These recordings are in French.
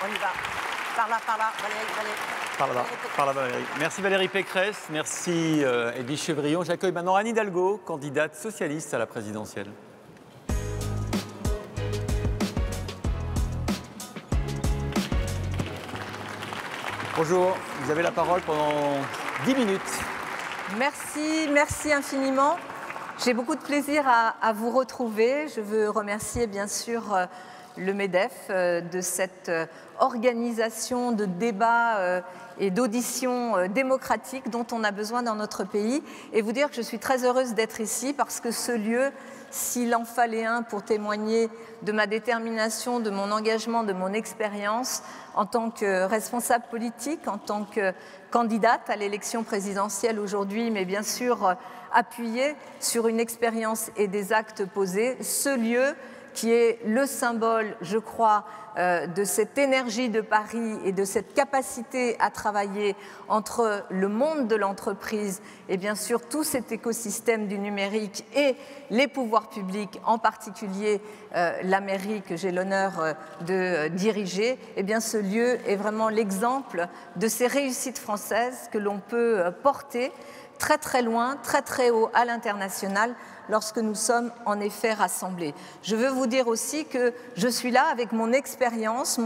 On y va. Par là, Valérie. Par là, Valérie. Merci Valérie Pécresse, merci Edwige Chevrillon. J'accueille maintenant Anne Hidalgo, candidate socialiste à la présidentielle. Bonjour, vous avez la parole pendant 10 minutes. Merci infiniment. J'ai beaucoup de plaisir à vous retrouver. Je veux remercier bien sûr le MEDEF de cette organisation de débats et d'auditions démocratiques dont on a besoin dans notre pays, et vous dire que je suis très heureuse d'être ici parce que ce lieu, s'il en fallait un pour témoigner de ma détermination, de mon engagement, de mon expérience en tant que responsable politique, en tant que candidate à l'élection présidentielle aujourd'hui, mais bien sûr appuyée sur une expérience et des actes posés, ce lieu qui est le symbole, je crois, de cette énergie de Paris et de cette capacité à travailler entre le monde de l'entreprise et bien sûr tout cet écosystème du numérique et les pouvoirs publics, en particulier la mairie que j'ai l'honneur de diriger. Eh bien, ce lieu est vraiment l'exemple de ces réussites françaises que l'on peut porter très très loin, très très haut à l'international lorsque nous sommes en effet rassemblés. Je veux vous dire aussi que je suis là avec mon expérience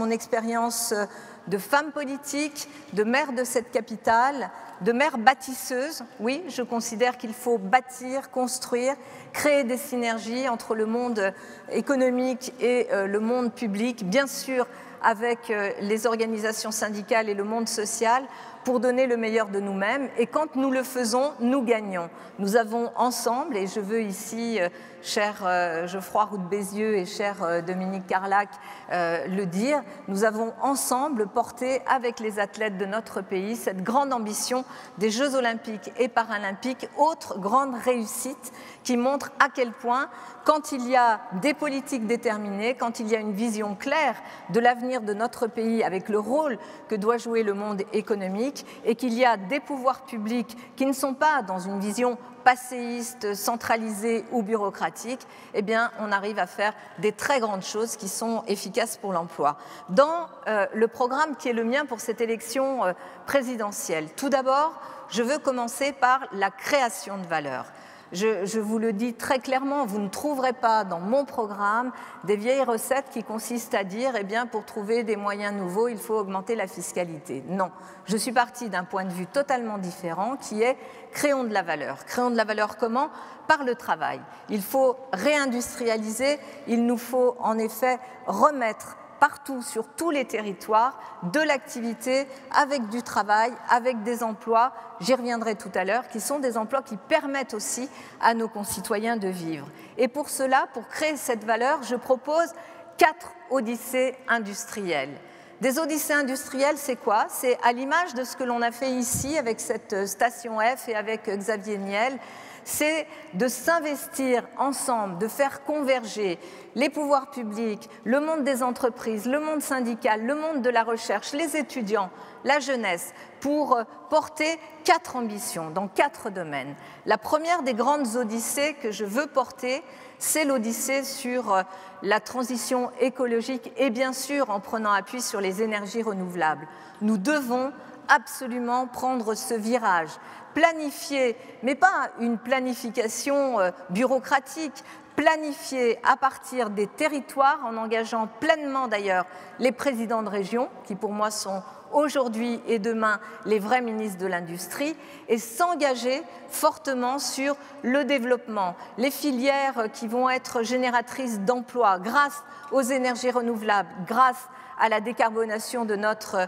de femme politique, de maire de cette capitale, de maire bâtisseuse. Oui, je considère qu'il faut bâtir, construire, créer des synergies entre le monde économique et le monde public, bien sûr avec les organisations syndicales et le monde social, pour donner le meilleur de nous-mêmes. Et quand nous le faisons, nous gagnons. Nous avons ensemble, et je veux ici, cher Geoffroy Roux de Bézieux et cher Dominique Carlac, le dire, nous avons ensemble porté avec les athlètes de notre pays cette grande ambition des Jeux olympiques et paralympiques, autre grande réussite qui montre à quel point, quand il y a des politiques déterminées, quand il y a une vision claire de l'avenir de notre pays avec le rôle que doit jouer le monde économique, et qu'il y a des pouvoirs publics qui ne sont pas dans une vision passéiste, centralisée ou bureaucratique, eh bien, on arrive à faire des très grandes choses qui sont efficaces pour l'emploi. Dans le programme qui est le mien pour cette élection présidentielle, tout d'abord, je veux commencer par la création de valeur. Je vous le dis très clairement, vous ne trouverez pas dans mon programme des vieilles recettes qui consistent à dire, eh bien, pour trouver des moyens nouveaux, il faut augmenter la fiscalité. Non, je suis partie d'un point de vue totalement différent qui est créons de la valeur. Créons de la valeur comment ? Par le travail. Il faut réindustrialiser, il nous faut en effet remettre partout, sur tous les territoires, de l'activité avec du travail, avec des emplois, j'y reviendrai tout à l'heure, qui sont des emplois qui permettent aussi à nos concitoyens de vivre. Et pour cela, pour créer cette valeur, je propose 4 odyssées industrielles. Des odyssées industrielles, c'est quoi? C'est à l'image de ce que l'on a fait ici avec cette station F et avec Xavier Niel, c'est de s'investir ensemble, de faire converger les pouvoirs publics, le monde des entreprises, le monde syndical, le monde de la recherche, les étudiants, la jeunesse, pour porter 4 ambitions dans 4 domaines. La première des grandes odyssées que je veux porter, c'est l'odyssée sur la transition écologique et bien sûr en prenant appui sur les énergies renouvelables. Nous devons absolument prendre ce virage, planifier, mais pas une planification bureaucratique, planifier à partir des territoires en engageant pleinement d'ailleurs les présidents de région, qui pour moi sont aujourd'hui et demain les vrais ministres de l'Industrie, et s'engager fortement sur le développement, les filières qui vont être génératrices d'emplois grâce aux énergies renouvelables, grâce à la décarbonation de notre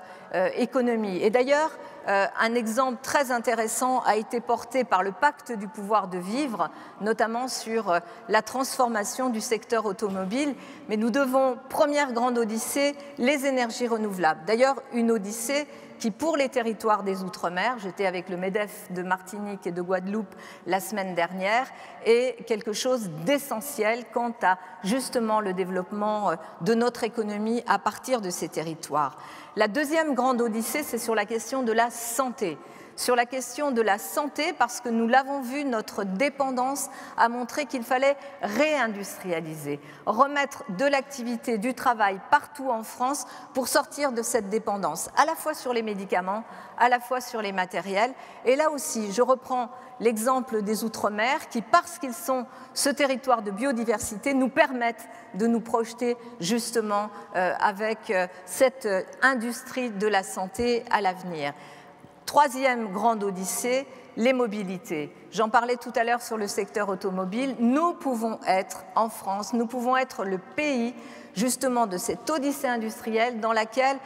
économie. Et d'ailleurs, un exemple très intéressant a été porté par le pacte du pouvoir de vivre, notamment sur la transformation du secteur automobile. Mais nous devons, première grande odyssée, les énergies renouvelables. D'ailleurs, une odyssée qui, pour les territoires des Outre-mer, j'étais avec le MEDEF de Martinique et de Guadeloupe la semaine dernière, est quelque chose d'essentiel quant à justement le développement de notre économie à partir de ces territoires. La deuxième grande odyssée, c'est sur la question de la santé. sur la question de la santé, parce que nous l'avons vu, notre dépendance a montré qu'il fallait réindustrialiser, remettre de l'activité, du travail partout en France pour sortir de cette dépendance, à la fois sur les médicaments, à la fois sur les matériels. Et là aussi, je reprends l'exemple des Outre-mer qui, parce qu'ils sont ce territoire de biodiversité, nous permettent de nous projeter justement avec cette industrie de la santé à l'avenir. Troisième grande odyssée, les mobilités. J'en parlais tout à l'heure sur le secteur automobile. Nous pouvons être, en France, nous pouvons être le pays justement de cette odyssée industrielle dans laquelle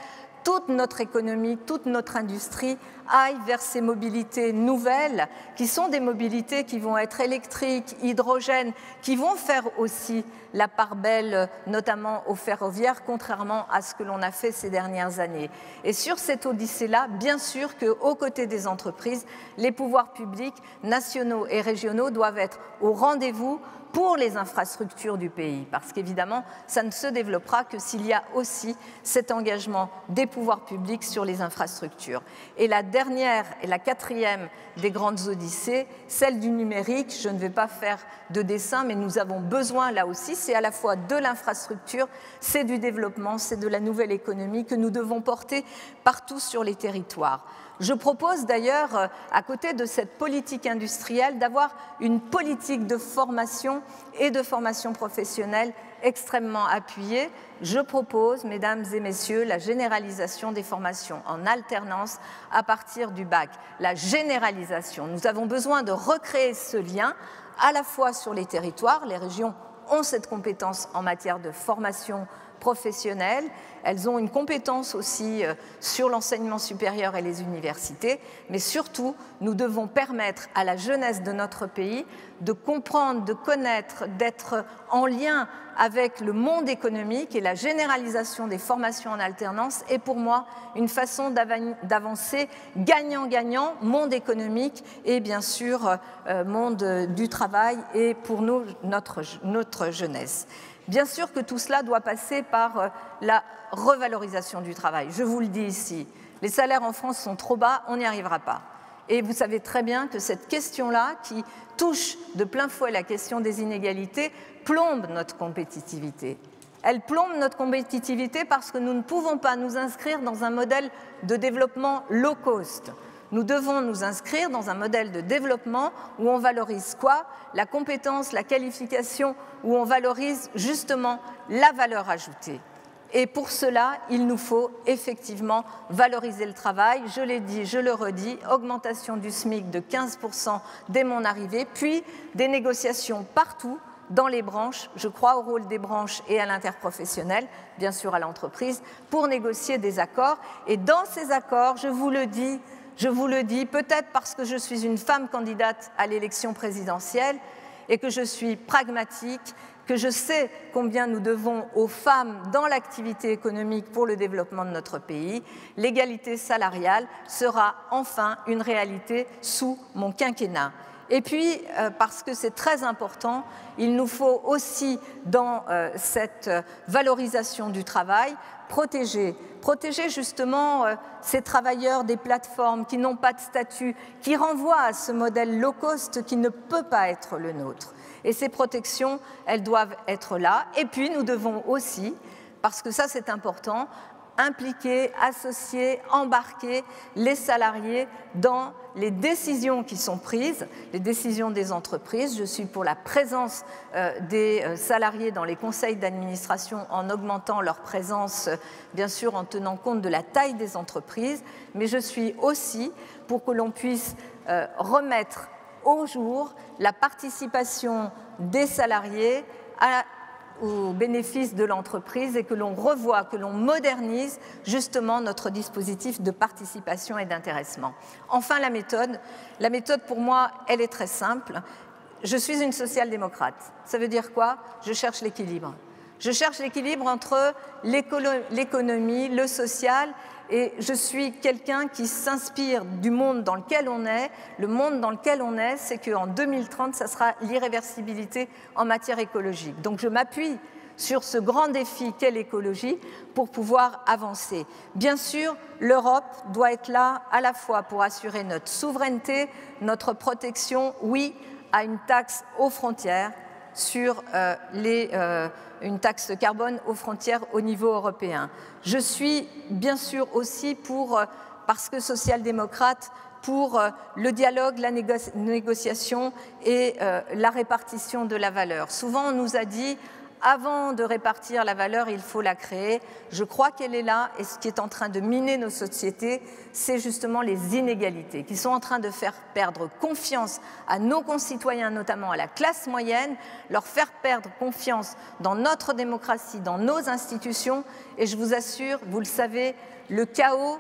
toute notre économie, toute notre industrie aille vers ces mobilités nouvelles, qui sont des mobilités qui vont être électriques, hydrogènes, qui vont faire aussi la part belle, notamment au ferroviaire, contrairement à ce que l'on a fait ces dernières années. Et sur cette odyssée-là, bien sûr qu'aux côtés des entreprises, les pouvoirs publics, nationaux et régionaux, doivent être au rendez-vous pour les infrastructures du pays, parce qu'évidemment, ça ne se développera que s'il y a aussi cet engagement des pouvoirs publics sur les infrastructures. Et la dernière et la quatrième des grandes odyssées, celle du numérique, je ne vais pas faire de dessin, mais nous avons besoin là aussi, c'est à la fois de l'infrastructure, c'est du développement, c'est de la nouvelle économie que nous devons porter partout sur les territoires. Je propose d'ailleurs, à côté de cette politique industrielle, d'avoir une politique de formation et de formation professionnelle extrêmement appuyée. Je propose, mesdames et messieurs, la généralisation des formations en alternance à partir du bac. La généralisation. Nous avons besoin de recréer ce lien à la fois sur les territoires. Les régions ont cette compétence en matière de formation professionnelles, elles ont une compétence aussi sur l'enseignement supérieur et les universités, mais surtout, nous devons permettre à la jeunesse de notre pays de comprendre, de connaître, d'être en lien avec le monde économique, et la généralisation des formations en alternance est pour moi une façon d'avancer gagnant-gagnant, monde économique et bien sûr monde du travail et pour nous, notre jeunesse. Bien sûr que tout cela doit passer par la revalorisation du travail. Je vous le dis ici, les salaires en France sont trop bas, on n'y arrivera pas. Et vous savez très bien que cette question-là, qui touche de plein fouet la question des inégalités, plombe notre compétitivité. Elle plombe notre compétitivité parce que nous ne pouvons pas nous inscrire dans un modèle de développement low cost. Nous devons nous inscrire dans un modèle de développement où on valorise quoi? La compétence, la qualification, où on valorise justement la valeur ajoutée. Et pour cela, il nous faut effectivement valoriser le travail. Je l'ai dit, je le redis, augmentation du SMIC de 15% dès mon arrivée, puis des négociations partout dans les branches. Je crois au rôle des branches et à l'interprofessionnel, bien sûr à l'entreprise, pour négocier des accords. Et dans ces accords, je vous le dis, peut-être parce que je suis une femme candidate à l'élection présidentielle et que je suis pragmatique, que je sais combien nous devons aux femmes dans l'activité économique pour le développement de notre pays, l'égalité salariale sera enfin une réalité sous mon quinquennat. Et puis, parce que c'est très important, il nous faut aussi, dans cette valorisation du travail, protéger justement ces travailleurs des plateformes qui n'ont pas de statut, qui renvoient à ce modèle low cost qui ne peut pas être le nôtre. Et ces protections, elles doivent être là. Et puis, nous devons aussi, parce que ça c'est important, impliquer, associer, embarquer les salariés dans les décisions qui sont prises, les décisions des entreprises. Je suis pour la présence des salariés dans les conseils d'administration en augmentant leur présence, bien sûr en tenant compte de la taille des entreprises, mais je suis aussi pour que l'on puisse remettre au jour la participation des salariés au bénéfice de l'entreprise et que l'on revoie, que l'on modernise justement notre dispositif de participation et d'intéressement. Enfin, la méthode pour moi, elle est très simple. Je suis une social-démocrate. Ça veut dire quoi? Je cherche l'équilibre. Je cherche l'équilibre entre l'économie, le social, et je suis quelqu'un qui s'inspire du monde dans lequel on est. Le monde dans lequel on est, c'est qu'en 2030, ça sera l'irréversibilité en matière écologique. Donc je m'appuie sur ce grand défi qu'est l'écologie pour pouvoir avancer. Bien sûr, l'Europe doit être là à la fois pour assurer notre souveraineté, notre protection, oui, à une taxe aux frontières, sur une taxe carbone aux frontières au niveau européen. Je suis bien sûr aussi parce que social-démocrate, pour le dialogue, la négociation et la répartition de la valeur. Souvent, on nous a dit, avant de répartir la valeur, il faut la créer. Je crois qu'elle est là, et ce qui est en train de miner nos sociétés, c'est justement les inégalités qui sont en train de faire perdre confiance à nos concitoyens, notamment à la classe moyenne, leur faire perdre confiance dans notre démocratie, dans nos institutions. Et je vous assure, vous le savez, le chaos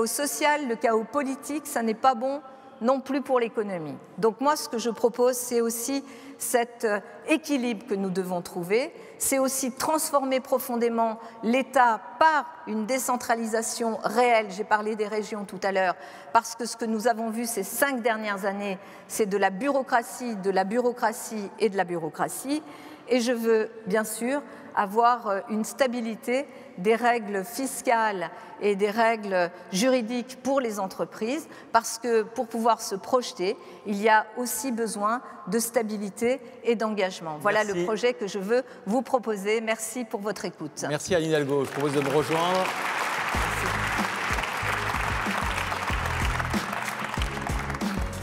social, le chaos politique, ça n'est pas bon non plus pour l'économie. Donc moi, ce que je propose, c'est aussi cet équilibre que nous devons trouver, c'est aussi transformer profondément l'État par une décentralisation réelle. J'ai parlé des régions tout à l'heure, parce que ce que nous avons vu ces 5 dernières années, c'est de la bureaucratie, de la bureaucratie et de la bureaucratie. Et je veux, bien sûr, avoir une stabilité des règles fiscales et des règles juridiques pour les entreprises, parce que pour pouvoir se projeter, il y a aussi besoin de stabilité et d'engagement. Voilà le projet que je veux vous proposer. Merci pour votre écoute. Merci Anne Hidalgo. Je propose de me rejoindre.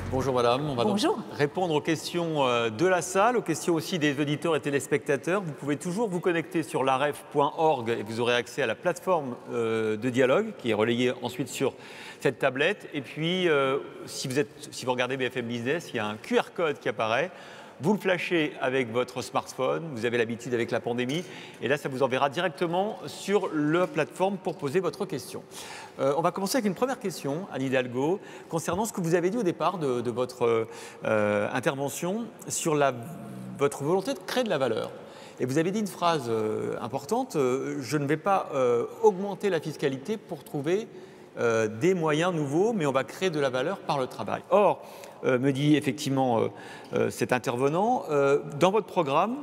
Bonjour madame, on va donc répondre aux questions de la salle, aux questions aussi des auditeurs et téléspectateurs. Vous pouvez toujours vous connecter sur laref.org et vous aurez accès à la plateforme de dialogue qui est relayée ensuite sur cette tablette. Et puis, si vous regardez BFM Business, il y a un QR code qui apparaît. Vous le flashez avec votre smartphone, vous avez l'habitude avec la pandémie, et là, ça vous enverra directement sur la plateforme pour poser votre question. On va commencer avec une première question, Anne Hidalgo, concernant ce que vous avez dit au départ de votre intervention sur votre volonté de créer de la valeur. Et vous avez dit une phrase importante, je ne vais pas augmenter la fiscalité pour trouver des moyens nouveaux, mais on va créer de la valeur par le travail. Or, me dit effectivement cet intervenant, dans votre programme,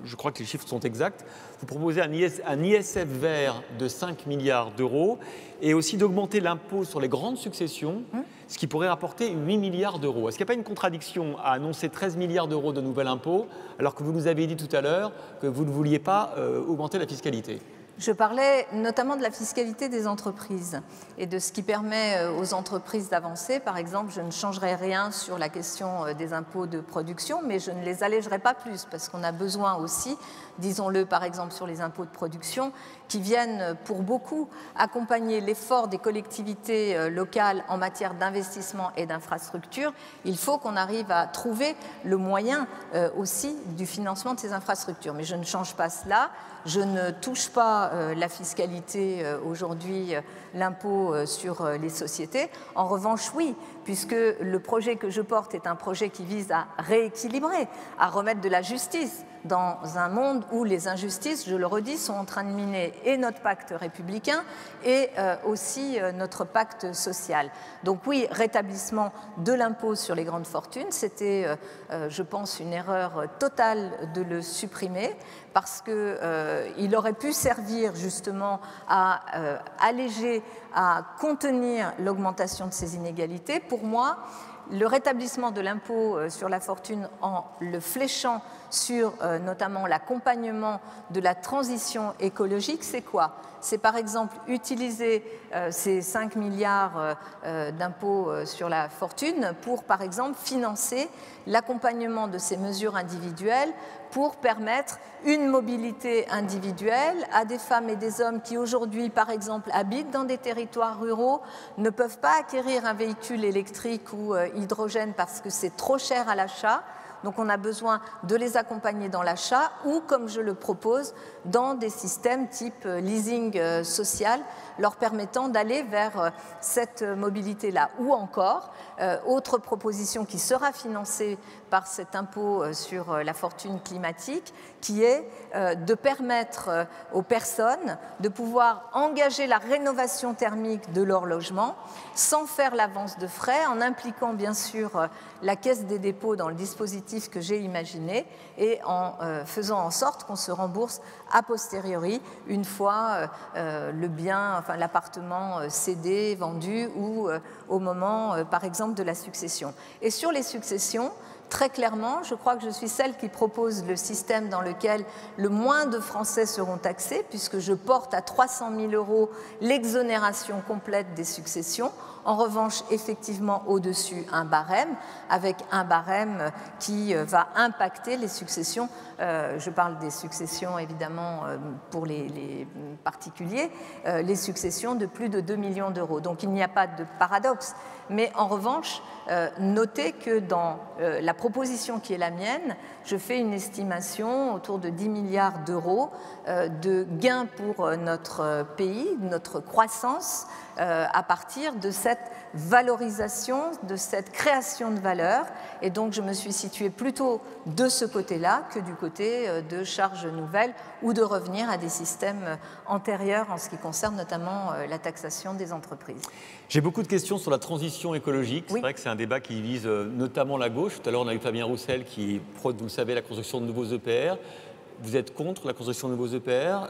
je crois que les chiffres sont exacts, vous proposez un ISF vert de 5 milliards d'euros et aussi d'augmenter l'impôt sur les grandes successions, ce qui pourrait rapporter 8 milliards d'euros. Est-ce qu'il n'y a pas une contradiction à annoncer 13 milliards d'euros de nouvel impôt alors que vous nous avez dit tout à l'heure que vous ne vouliez pas augmenter la fiscalité ? Je parlais notamment de la fiscalité des entreprises et de ce qui permet aux entreprises d'avancer. Par exemple, je ne changerai rien sur la question des impôts de production, mais je ne les allégerai pas plus parce qu'on a besoin aussi, disons-le par exemple sur les impôts de production, qui viennent pour beaucoup accompagner l'effort des collectivités locales en matière d'investissement et d'infrastructure. Il faut qu'on arrive à trouver le moyen aussi du financement de ces infrastructures. Mais je ne change pas cela. Je ne touche pas la fiscalité aujourd'hui, l'impôt sur les sociétés. En revanche, oui, puisque le projet que je porte est un projet qui vise à rééquilibrer, à remettre de la justice dans un monde où les injustices, je le redis, sont en train de miner et notre pacte républicain et aussi notre pacte social. Donc oui, rétablissement de l'impôt sur les grandes fortunes, c'était, je pense, une erreur totale de le supprimer parce qu'il aurait pu servir justement à alléger, à contenir l'augmentation de ces inégalités. Pour moi, le rétablissement de l'impôt sur la fortune en le fléchant sur notamment l'accompagnement de la transition écologique, c'est quoi? C'est par exemple utiliser ces 5 milliards d'impôts sur la fortune pour par exemple financer l'accompagnement de ces mesures individuelles pour permettre une mobilité individuelle à des femmes et des hommes qui aujourd'hui, par exemple, habitent dans des territoires ruraux, ne peuvent pas acquérir un véhicule électrique ou hydrogène parce que c'est trop cher à l'achat. Donc on a besoin de les accompagner dans l'achat ou, comme je le propose, dans des systèmes type leasing social, leur permettant d'aller vers cette mobilité-là. Ou encore, autre proposition qui sera financée par cet impôt sur la fortune climatique, qui est de permettre aux personnes de pouvoir engager la rénovation thermique de leur logement sans faire l'avance de frais, en impliquant bien sûr la Caisse des dépôts dans le dispositif que j'ai imaginé et en faisant en sorte qu'on se rembourse a posteriori une fois le bien, enfin l'appartement cédé, vendu ou au moment, par exemple, de la succession. Et sur les successions, très clairement, je crois que je suis celle qui propose le système dans lequel le moins de Français seront taxés, puisque je porte à 300 000 € l'exonération complète des successions. En revanche, effectivement, au-dessus, un barème, avec un barème qui va impacter les successions. Je parle des successions, évidemment, pour les particuliers, les successions de plus de 2 millions d'euros. Donc, il n'y a pas de paradoxe. Mais en revanche, notez que dans la proposition qui est la mienne, je fais une estimation autour de 10 milliards d'euros de gains pour notre pays, notre croissance, à partir de cette valorisation, de cette création de valeur. Et donc, je me suis située plutôt de ce côté-là que du côté de charges nouvelles ou de revenir à des systèmes antérieurs en ce qui concerne notamment la taxation des entreprises. J'ai beaucoup de questions sur la transition écologique. Oui. C'est vrai que c'est un débat qui vise notamment la gauche. Tout à l'heure, on a eu Fabien Roussel qui prône, vous le savez, la construction de nouveaux EPR. Vous êtes contre la construction de nouveaux EPR.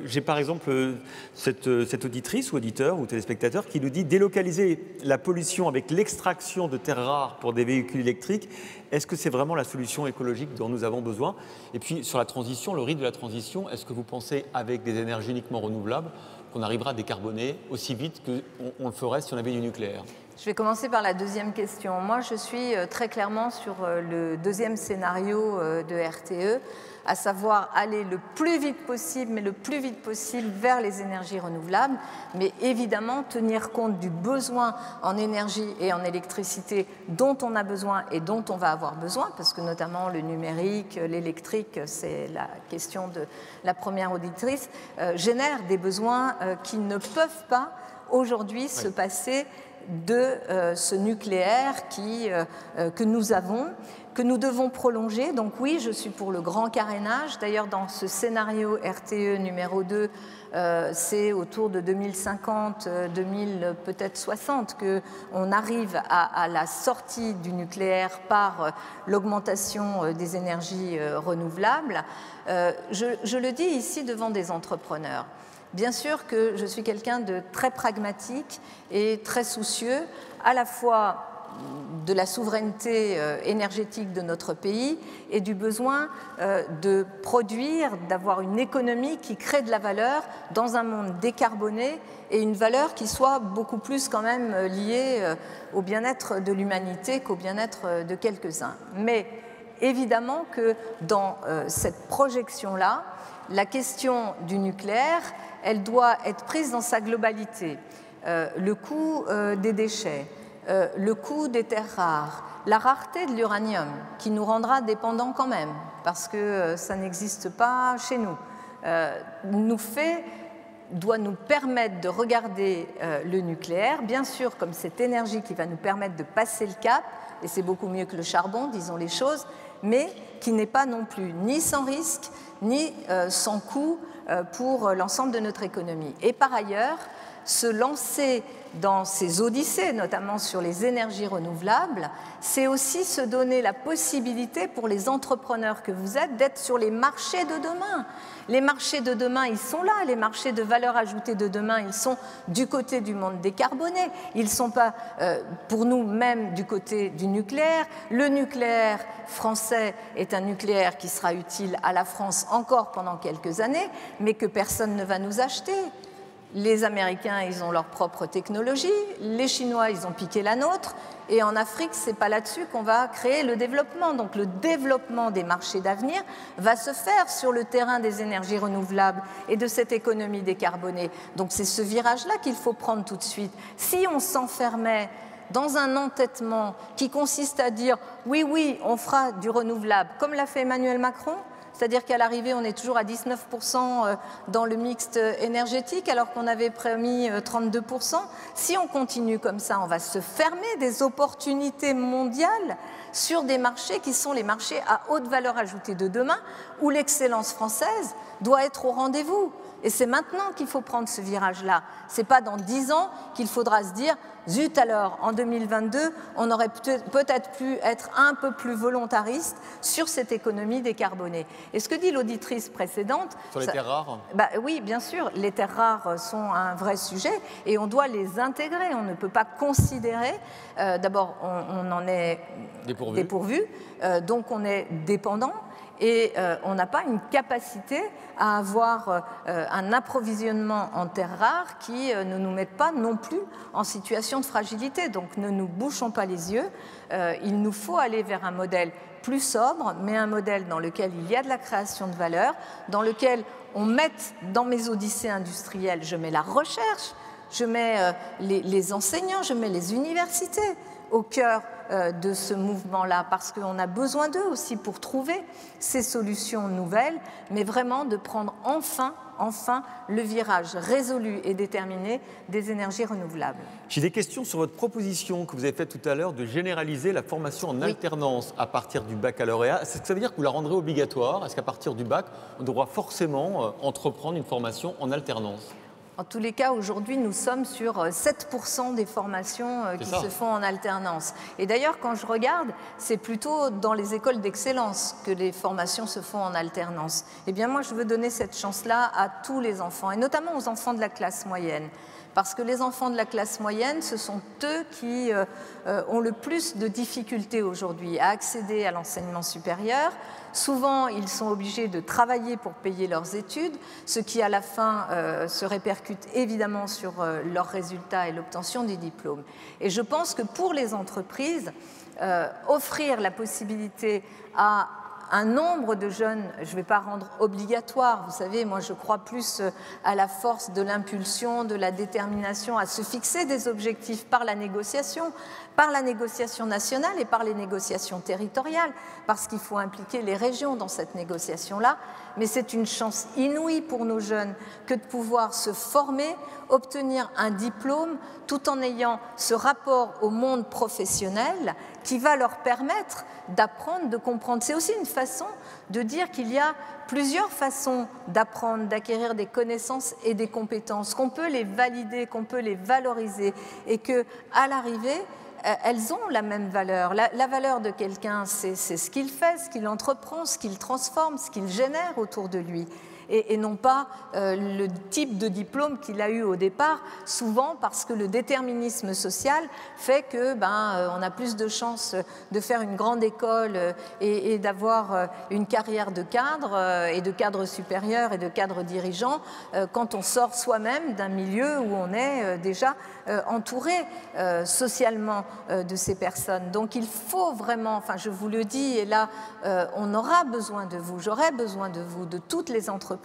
J'ai par exemple cette auditrice ou auditeur ou téléspectateur qui nous dit délocaliser la pollution avec l'extraction de terres rares pour des véhicules électriques. Est-ce que c'est vraiment la solution écologique dont nous avons besoin? Et puis sur la transition, le rythme de la transition, est-ce que vous pensez avec des énergies uniquement renouvelables qu'on arrivera à décarboner aussi vite qu'on le ferait si on avait du nucléaire? Je vais commencer par la deuxième question. Moi, je suis très clairement sur le deuxième scénario de RTE, à savoir aller le plus vite possible, mais le plus vite possible vers les énergies renouvelables, mais évidemment tenir compte du besoin en énergie et en électricité dont on a besoin et dont on va avoir besoin, parce que notamment le numérique, l'électrique, c'est la question de la première auditrice, génère des besoins qui ne peuvent pas aujourd'hui se passer de ce nucléaire que nous avons, que nous devons prolonger. Donc oui, je suis pour le grand carénage. D'ailleurs, dans ce scénario RTE numéro 2, c'est autour de 2050, 2000, peut-être 60, qu'on arrive à la sortie du nucléaire par l'augmentation des énergies renouvelables. Je le dis ici devant des entrepreneurs. Bien sûr que je suis quelqu'un de très pragmatique et très soucieux, à la fois de la souveraineté énergétique de notre pays et du besoin de produire, d'avoir une économie qui crée de la valeur dans un monde décarboné et une valeur qui soit beaucoup plus quand même liée au bien-être de l'humanité qu'au bien-être de quelques-uns. Mais évidemment que dans cette projection-là, la question du nucléaire, elle doit être prise dans sa globalité. Le coût des déchets, le coût des terres rares, la rareté de l'uranium, qui nous rendra dépendants quand même, parce que ça n'existe pas chez nous, doit nous permettre de regarder le nucléaire, bien sûr comme cette énergie qui va nous permettre de passer le cap, et c'est beaucoup mieux que le charbon, disons les choses, mais qui n'est pas non plus ni sans risque, ni sans coût pour l'ensemble de notre économie. Et par ailleurs, se lancer dans ces odyssées, notamment sur les énergies renouvelables, c'est aussi se donner la possibilité pour les entrepreneurs que vous êtes d'être sur les marchés de demain. Les marchés de demain, ils sont là. Les marchés de valeur ajoutée de demain, ils sont du côté du monde décarboné. Ils ne sont pas, pour nous, même du côté du nucléaire. Le nucléaire français est un nucléaire qui sera utile à la France encore pendant quelques années, mais que personne ne va nous acheter. Les Américains, ils ont leur propre technologie, les Chinois, ils ont piqué la nôtre, et en Afrique, ce n'est pas là-dessus qu'on va créer le développement. Donc le développement des marchés d'avenir va se faire sur le terrain des énergies renouvelables et de cette économie décarbonée. Donc c'est ce virage-là qu'il faut prendre tout de suite. Si on s'enfermait dans un entêtement qui consiste à dire « oui, oui, on fera du renouvelable », comme l'a fait Emmanuel Macron, c'est-à-dire qu'à l'arrivée, on est toujours à 19% dans le mixte énergétique, alors qu'on avait promis 32%. Si on continue comme ça, on va se fermer des opportunités mondiales sur des marchés qui sont les marchés à haute valeur ajoutée de demain, où l'excellence française doit être au rendez-vous. Et c'est maintenant qu'il faut prendre ce virage-là. Ce n'est pas dans 10 ans qu'il faudra se dire « Zut alors, en 2022, on aurait peut-être pu être un peu plus volontariste sur cette économie décarbonée. » Et ce que dit l'auditrice précédente… Sur les terres rares ? Oui, bien sûr, les terres rares sont un vrai sujet et on doit les intégrer. On ne peut pas considérer… D'abord, on en est dépourvu, donc on est dépendant. Et on n'a pas une capacité à avoir un approvisionnement en terres rares qui ne nous mette pas non plus en situation de fragilité. Donc ne nous bouchons pas les yeux, il nous faut aller vers un modèle plus sobre, mais un modèle dans lequel il y a de la création de valeur, dans lequel on mette dans mes odyssées industrielles, je mets la recherche, je mets les enseignants, je mets les universités au cœur de ce mouvement-là, parce qu'on a besoin d'eux aussi pour trouver ces solutions nouvelles, mais vraiment de prendre enfin le virage résolu et déterminé des énergies renouvelables. J'ai des questions sur votre proposition que vous avez faite tout à l'heure de généraliser la formation en alternance à partir du baccalauréat. Est-ce que ça veut dire que vous la rendrez obligatoire? Est-ce qu'à partir du bac, on devra forcément entreprendre une formation en alternance? En tous les cas, aujourd'hui, nous sommes sur 7% des formations qui se font en alternance. Et d'ailleurs, quand je regarde, c'est plutôt dans les écoles d'excellence que les formations se font en alternance. Eh bien, moi, je veux donner cette chance-là à tous les enfants, et notamment aux enfants de la classe moyenne. Parce que les enfants de la classe moyenne, ce sont eux qui ont le plus de difficultés aujourd'hui à accéder à l'enseignement supérieur. Souvent, ils sont obligés de travailler pour payer leurs études, ce qui, à la fin, se répercute évidemment sur leurs résultats et l'obtention des diplômes. Et je pense que pour les entreprises, offrir la possibilité à un nombre de jeunes, je ne vais pas rendre obligatoire, vous savez, moi je crois plus à la force de l'impulsion, de la détermination, à se fixer des objectifs par la négociation nationale et par les négociations territoriales, parce qu'il faut impliquer les régions dans cette négociation-là, mais c'est une chance inouïe pour nos jeunes que de pouvoir se former, obtenir un diplôme, tout en ayant ce rapport au monde professionnel qui va leur permettre d'apprendre, de comprendre. C'est aussi une façon de dire qu'il y a plusieurs façons d'apprendre, d'acquérir des connaissances et des compétences, qu'on peut les valider, qu'on peut les valoriser et qu'à l'arrivée, elles ont la même valeur. La valeur de quelqu'un, c'est ce qu'il fait, ce qu'il entreprend, ce qu'il transforme, ce qu'il génère autour de lui. Et non pas le type de diplôme qu'il a eu au départ, souvent parce que le déterminisme social fait que on a plus de chances de faire une grande école et d'avoir une carrière de cadre et de cadre supérieur et de cadre dirigeant quand on sort soi-même d'un milieu où on est déjà entouré socialement de ces personnes. Donc il faut vraiment, enfin je vous le dis, et là on aura besoin de vous, j'aurai besoin de vous, de toutes les entreprises,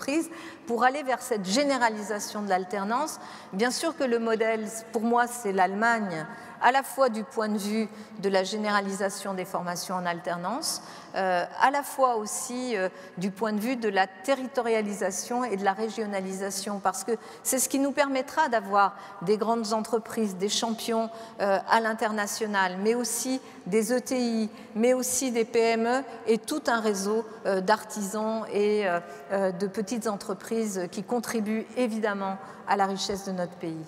pour aller vers cette généralisation de l'alternance. Bien sûr que le modèle, pour moi, c'est l'Allemagne, à la fois du point de vue de la généralisation des formations en alternance, à la fois aussi du point de vue de la territorialisation et de la régionalisation, parce que c'est ce qui nous permettra d'avoir des grandes entreprises, des champions à l'international, mais aussi des ETI, mais aussi des PME et tout un réseau d'artisans et de petites entreprises qui contribuent évidemment à la richesse de notre pays.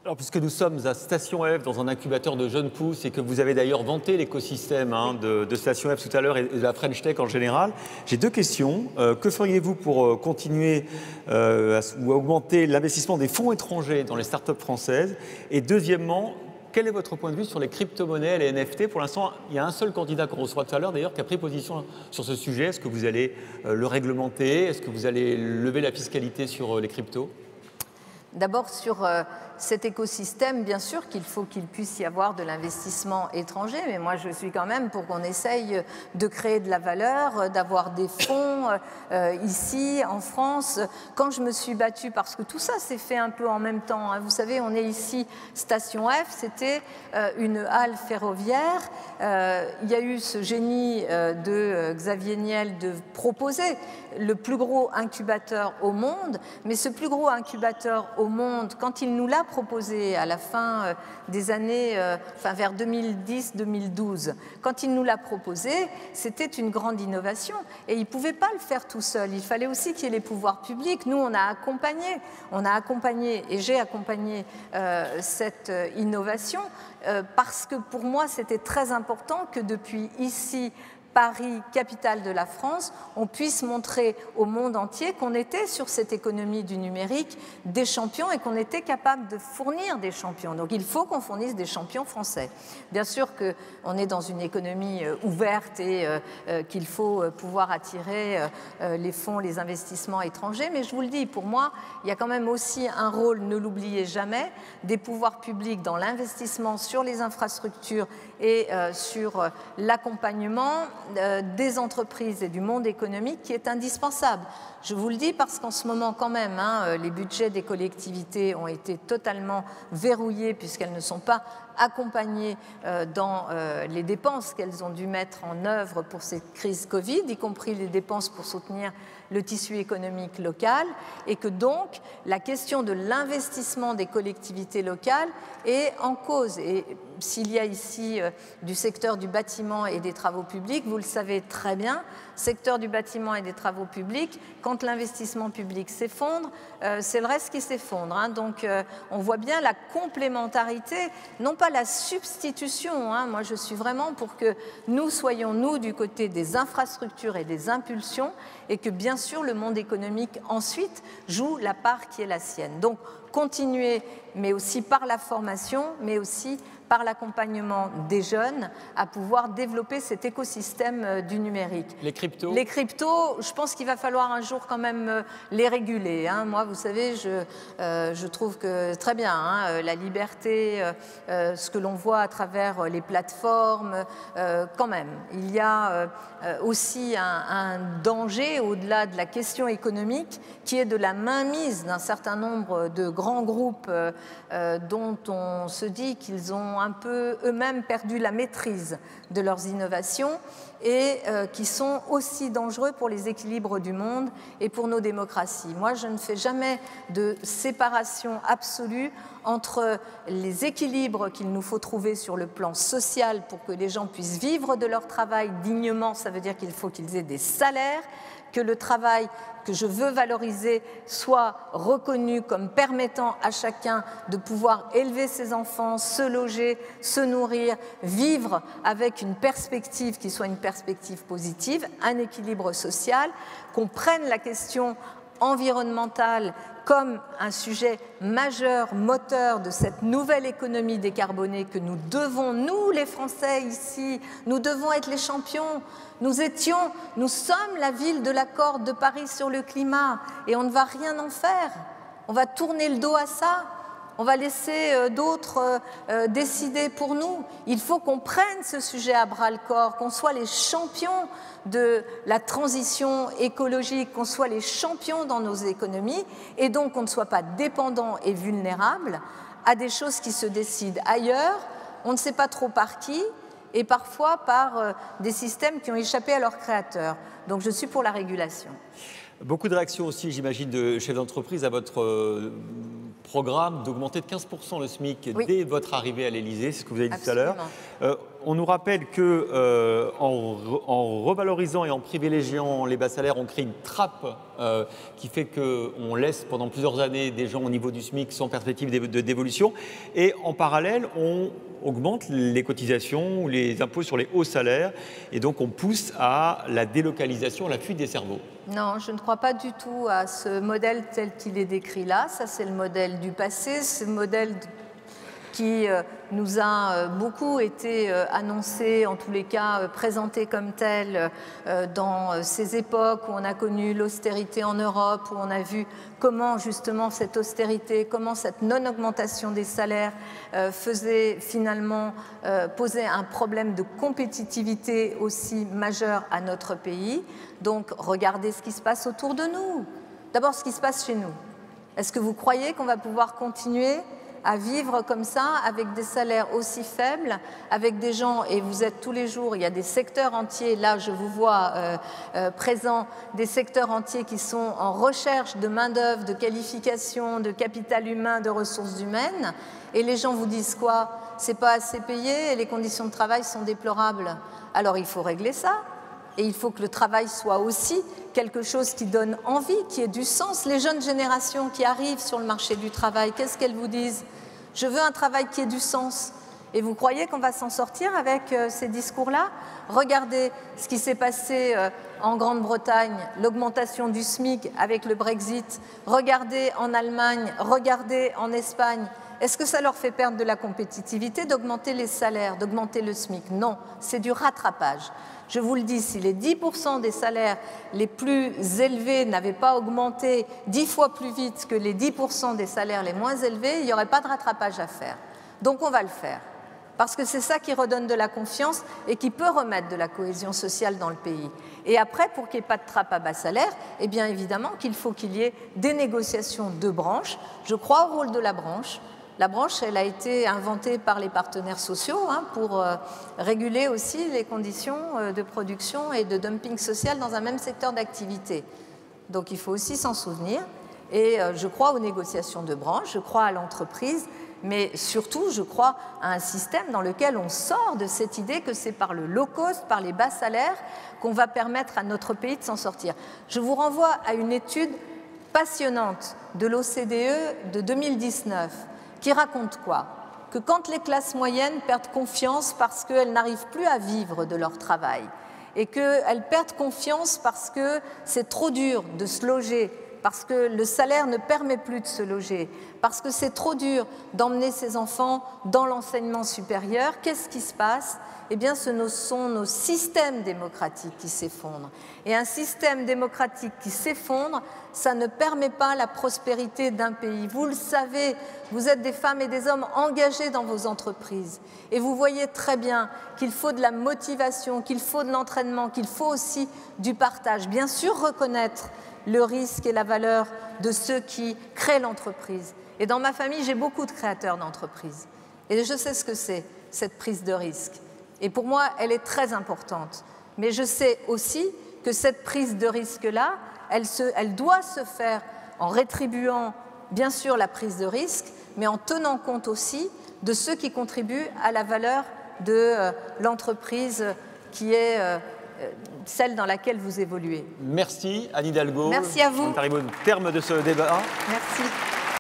Alors, puisque nous sommes à Station F, dans un incubateur de jeunes pousses, et que vous avez d'ailleurs vanté l'écosystème de Station F tout à l'heure et de la French Tech en général, j'ai deux questions. Que feriez-vous pour continuer ou à augmenter l'investissement des fonds étrangers dans les startups françaises? Et deuxièmement, quel est votre point de vue sur les crypto-monnaies, les NFT? Pour l'instant, il y a un seul candidat qu'on reçoit tout à l'heure, d'ailleurs, qui a pris position sur ce sujet. Est-ce que vous allez le réglementer? Est-ce que vous allez lever la fiscalité sur les cryptos? D'abord sur cet écosystème, bien sûr qu'il faut qu'il puisse y avoir de l'investissement étranger, mais moi je suis quand même pour qu'on essaye de créer de la valeur, d'avoir des fonds ici en France. Quand je me suis battue, parce que tout ça s'est fait un peu en même temps, hein, vous savez, on est ici Station F, c'était une halle ferroviaire. Il y a eu ce génie de Xavier Niel de proposer le plus gros incubateur au monde, mais ce plus gros incubateur au monde, quand il nous l'a proposé à la fin des années, vers 2010-2012, quand il nous l'a proposé, c'était une grande innovation et il ne pouvait pas le faire tout seul. Il fallait aussi qu'il y ait les pouvoirs publics. Nous, on a accompagné et j'ai accompagné cette innovation parce que pour moi, c'était très important que depuis ici, Paris, capitale de la France, on puisse montrer au monde entier qu'on était sur cette économie du numérique des champions et qu'on était capable de fournir des champions. Donc il faut qu'on fournisse des champions français. Bien sûr qu'on est dans une économie ouverte et qu'il faut pouvoir attirer les fonds, les investissements étrangers, mais je vous le dis, pour moi, il y a quand même aussi un rôle, ne l'oubliez jamais, des pouvoirs publics dans l'investissement sur les infrastructures et sur l'accompagnement des entreprises et du monde économique qui est indispensable. Je vous le dis parce qu'en ce moment quand même, les budgets des collectivités ont été totalement verrouillés puisqu'elles ne sont pas accompagnées dans les dépenses qu'elles ont dû mettre en œuvre pour cette crise Covid, y compris les dépenses pour soutenir le tissu économique local, et que donc la question de l'investissement des collectivités locales est en cause. Et s'il y a ici du secteur du bâtiment et des travaux publics, vous le savez très bien, secteur du bâtiment et des travaux publics, quand l'investissement public s'effondre, c'est le reste qui s'effondre. Donc on voit bien la complémentarité, non pas la substitution. Moi je suis vraiment pour que nous soyons, nous, du côté des infrastructures et des impulsions, et que bien sûr le monde économique ensuite joue la part qui est la sienne. Donc continuer, mais aussi par la formation, mais aussi par l'accompagnement des jeunes à pouvoir développer cet écosystème du numérique. Les cryptos ? Les cryptos, je pense qu'il va falloir un jour quand même les réguler. Moi, vous savez, je trouve que très bien, la liberté, ce que l'on voit à travers les plateformes, quand même. Il y a aussi un danger au-delà de la question économique qui est de la mainmise d'un certain nombre de grands groupes dont on se dit qu'ils ont un peu eux-mêmes perdu la maîtrise de leurs innovations et qui sont aussi dangereux pour les équilibres du monde et pour nos démocraties. Moi, je ne fais jamais de séparation absolue entre les équilibres qu'il nous faut trouver sur le plan social pour que les gens puissent vivre de leur travail dignement. Ça veut dire qu'il faut qu'ils aient des salaires, que le travail que je veux valoriser soit reconnu comme permettant à chacun de pouvoir élever ses enfants, se loger, se nourrir, vivre avec une perspective qui soit une perspective positive, un équilibre social, qu'on prenne la question environnementale comme un sujet majeur, moteur de cette nouvelle économie décarbonée que nous devons, nous les Français ici, nous devons être les champions. Nous sommes la ville de l'accord de Paris sur le climat et on ne va rien en faire. On va tourner le dos à ça. On va laisser d'autres décider pour nous. Il faut qu'on prenne ce sujet à bras-le-corps, qu'on soit les champions de la transition écologique, qu'on soit les champions dans nos économies et donc qu'on ne soit pas dépendants et vulnérables à des choses qui se décident ailleurs, on ne sait pas trop par qui, et parfois par des systèmes qui ont échappé à leurs créateurs. Donc je suis pour la régulation. Beaucoup de réactions aussi, j'imagine, de chefs d'entreprise à votre programme d'augmenter de 15% le SMIC dès votre arrivée à l'Élysée, c'est ce que vous avez dit tout à l'heure. On nous rappelle que en revalorisant et en privilégiant les bas salaires, on crée une trappe qui fait qu'on laisse pendant plusieurs années des gens au niveau du SMIC sans perspective d'évolution. Et en parallèle, on augmente les cotisations ou les impôts sur les hauts salaires. Et donc, on pousse à la délocalisation, à la fuite des cerveaux. Non, je ne crois pas du tout à ce modèle tel qu'il est décrit là. Ça, c'est le modèle du passé, c'est le modèle qui nous a beaucoup été annoncé, en tous les cas présenté comme tel dans ces époques où on a connu l'austérité en Europe, où on a vu comment justement cette austérité, comment cette non-augmentation des salaires faisait finalement poser un problème de compétitivité aussi majeur à notre pays. Donc regardez ce qui se passe autour de nous. D'abord ce qui se passe chez nous. Est-ce que vous croyez qu'on va pouvoir continuer à vivre comme ça, avec des salaires aussi faibles, avec des gens, et vous êtes tous les jours, il y a des secteurs entiers, là je vous vois présents, des secteurs entiers qui sont en recherche de main-d'œuvre, de qualification, de capital humain, de ressources humaines, et les gens vous disent quoi? C'est pas assez payé et les conditions de travail sont déplorables. Alors il faut régler ça. Et il faut que le travail soit aussi quelque chose qui donne envie, qui ait du sens. Les jeunes générations qui arrivent sur le marché du travail, qu'est-ce qu'elles vous disent? Je veux un travail qui ait du sens. Et vous croyez qu'on va s'en sortir avec ces discours-là? Regardez ce qui s'est passé en Grande-Bretagne, l'augmentation du SMIC avec le Brexit. Regardez en Allemagne, regardez en Espagne. Est-ce que ça leur fait perdre de la compétitivité d'augmenter les salaires, d'augmenter le SMIC? Non, c'est du rattrapage. Je vous le dis, si les 10% des salaires les plus élevés n'avaient pas augmenté 10 fois plus vite que les 10% des salaires les moins élevés, il n'y aurait pas de rattrapage à faire. Donc on va le faire, parce que c'est ça qui redonne de la confiance et qui peut remettre de la cohésion sociale dans le pays. Et après, pour qu'il n'y ait pas de trappe à bas salaire, eh bien évidemment qu'il faut qu'il y ait des négociations de branches. Je crois au rôle de la branche. La branche, elle a été inventée par les partenaires sociaux pour réguler aussi les conditions de production et de dumping social dans un même secteur d'activité. Donc il faut aussi s'en souvenir. Et je crois aux négociations de branche, je crois à l'entreprise, mais surtout je crois à un système dans lequel on sort de cette idée que c'est par le low cost, par les bas salaires, qu'on va permettre à notre pays de s'en sortir. Je vous renvoie à une étude passionnante de l'OCDE de 2019, qui raconte quoi? Que quand les classes moyennes perdent confiance parce qu'elles n'arrivent plus à vivre de leur travail et qu'elles perdent confiance parce que c'est trop dur de se loger, parce que le salaire ne permet plus de se loger, parce que c'est trop dur d'emmener ses enfants dans l'enseignement supérieur, qu'est-ce qui se passe? Eh bien, ce sont nos systèmes démocratiques qui s'effondrent. Et un système démocratique qui s'effondre, ça ne permet pas la prospérité d'un pays. Vous le savez, vous êtes des femmes et des hommes engagés dans vos entreprises. Et vous voyez très bien qu'il faut de la motivation, qu'il faut de l'entraînement, qu'il faut aussi du partage. Bien sûr, reconnaître le risque et la valeur de ceux qui créent l'entreprise. Et dans ma famille, j'ai beaucoup de créateurs d'entreprises. Et je sais ce que c'est, cette prise de risque. Et pour moi, elle est très importante. Mais je sais aussi que cette prise de risque-là, elle doit se faire en rétribuant, bien sûr, la prise de risque, mais en tenant compte aussi de ceux qui contribuent à la valeur de l'entreprise qui est celle dans laquelle vous évoluez. Merci Anne Hidalgo. Merci à vous. On arrive au terme de ce débat. Merci.